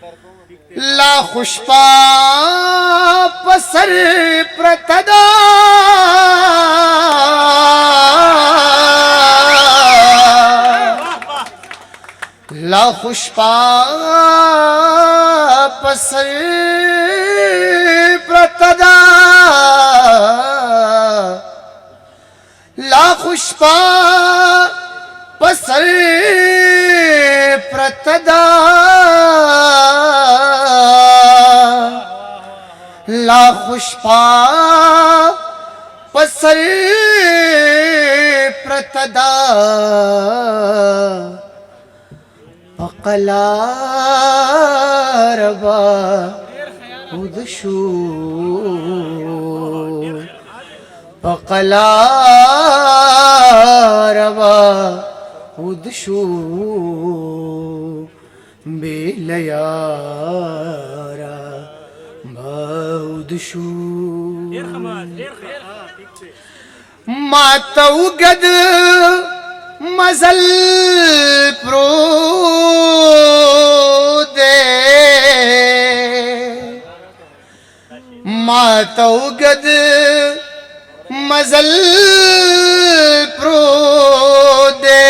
ला खुशपा पसर प्रतदा ला खुशपा पसर प्रतदा ला खुशपा पसर प्रतदा ला खुशपा पसर प्रतदा पकला रबा उदशू पकला रबा उदशू बेलयारा बाउदशू मातौगद मजल प्रो दे मातौगद मजल प्रो दे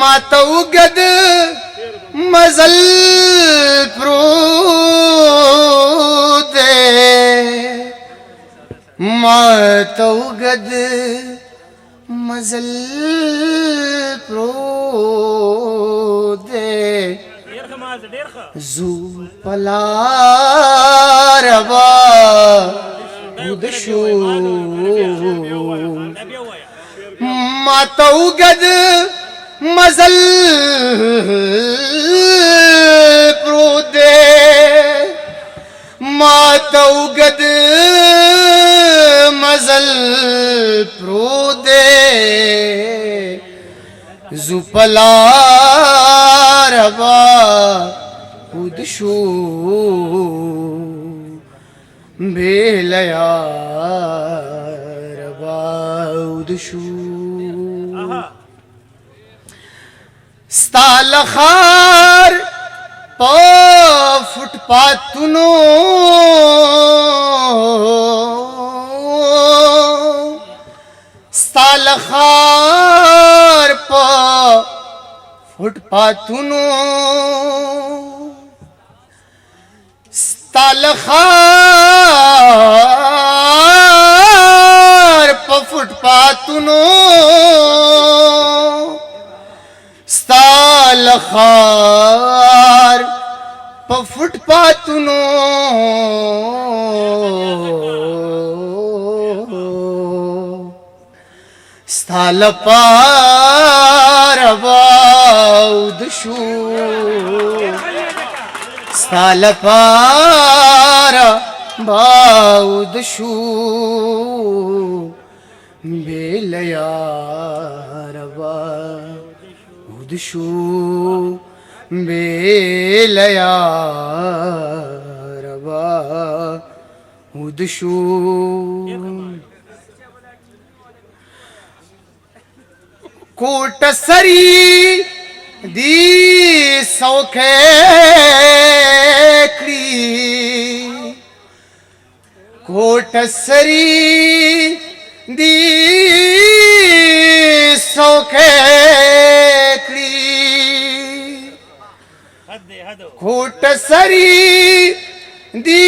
मातौगद मजल प्रो दे मातौगद मजल प्रो दे जू पलारवा उदशू मातौगद मजल प्रो दे मातौगद मजल प्रो दे जुपला रबा उदशू बेलया रबा उदशू स्तालखार पा फुटपाथुनो स्तालखार पा फुटपाथुनो स्तालखार पा फुटपाथुनो स्तालखार पा फुटपाथुनो स्थालपार बाउदशू स्थालपार बाउदशू बेलयार बाउदशू बेलयार बाउदशू कोटसरी दी सौखेकड़ी कोटसरी दी सौखेकड़ी कोटसरी दी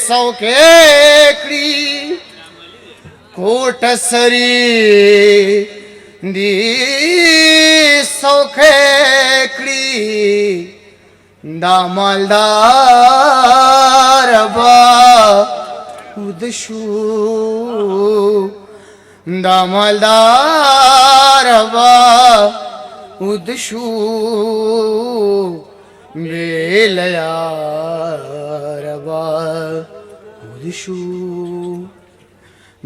सौखेकड़ी कोटसरी दी सौखेकड़ी दामलदार बा उदशू दामलदार बा उदशू बेलयार बा उदशू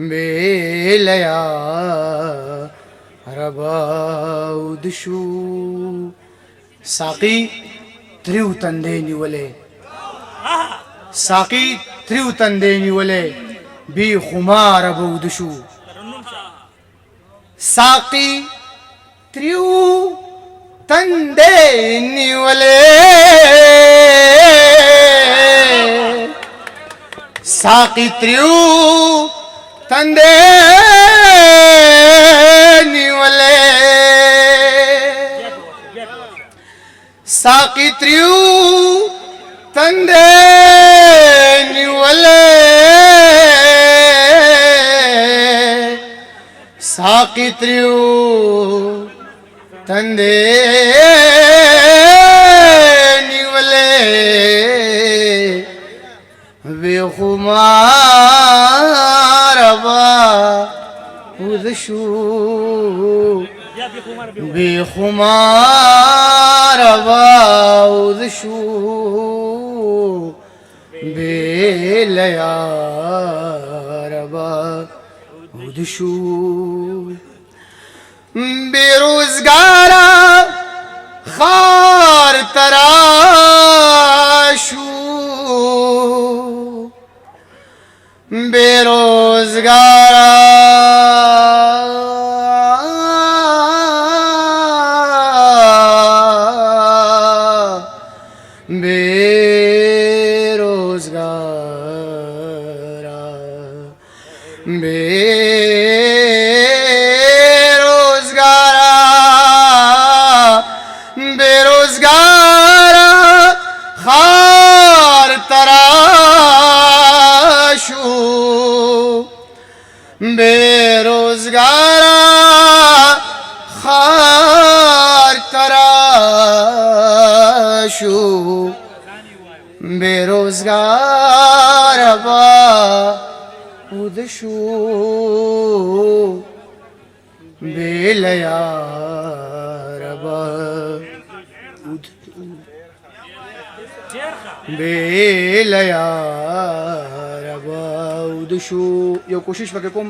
बेलया रबाउदशू साकी त्रिव तंदे निवले साकी त्रिव तंदे निवले बी खुमार रबाउदशू ساقي تریو تندې نیولې ساقي تریو تندې نیولې ساقي تریو تندې نیولې ساقي تریو تندې نیولې وی خمار با وذشو وی خمار با وذشو بیلیار با وذشو بیروزگارا خار تراشو بیروزگارا बेरोजगारा खार तराशू बेरोजगारा खार तराशू बेरोजगार बा उदशू बेलयार बा बेलयार बा उदशू यो कोशिश वके कोम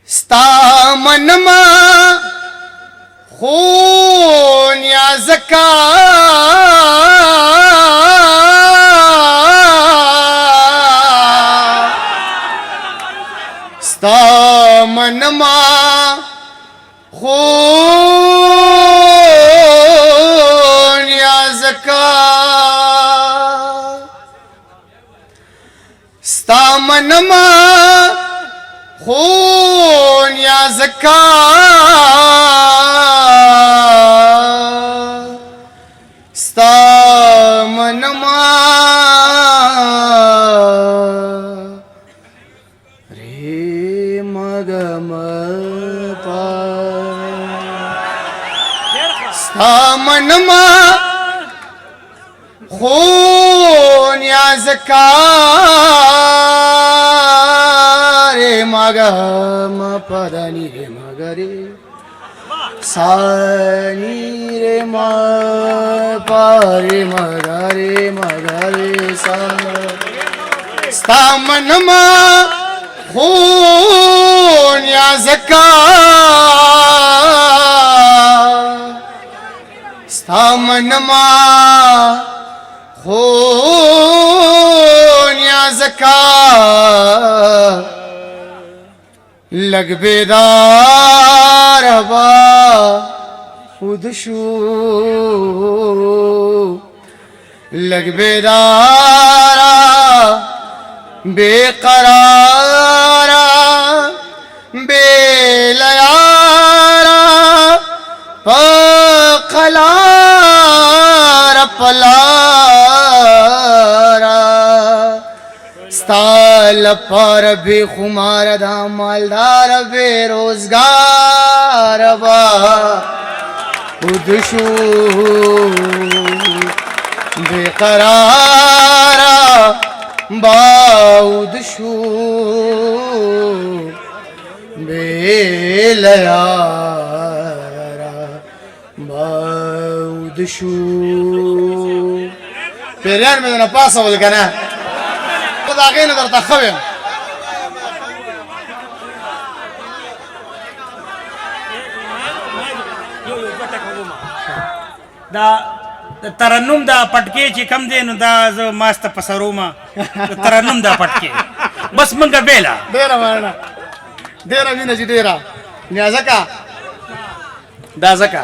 स्ता मनमा खून या ज़का स्ता मनमा खून या ज़का स्ता मनमा खून या ज़का स्ता मनमा रे मगम पा स्ता मनमा खून या ज़का रे मगम पदनी रे मगरे सानी रे म पारे मगरे सा स्ता मनमा खून या ज़का स्ता मनमा खून या ज़का लग बेदार बा उदशू लग बेदारा बेकरारा बेलयारा पखलार पलारा स्ताल पर बेखुमार दा मालदार बेरोजगार बा उदशू बेकरारा बाउदशू बेलयारा बाउदशू पेरियार में ना पास हो गया खुद आगे नजर तखवे دا ترنم دا پټکی چې کم دی نو دا زه ماسته پسروما ترنم دا پټکی بس منګه بیلا بیره ورنه ډیره وینه چې ډیره نیازکه دا ځکه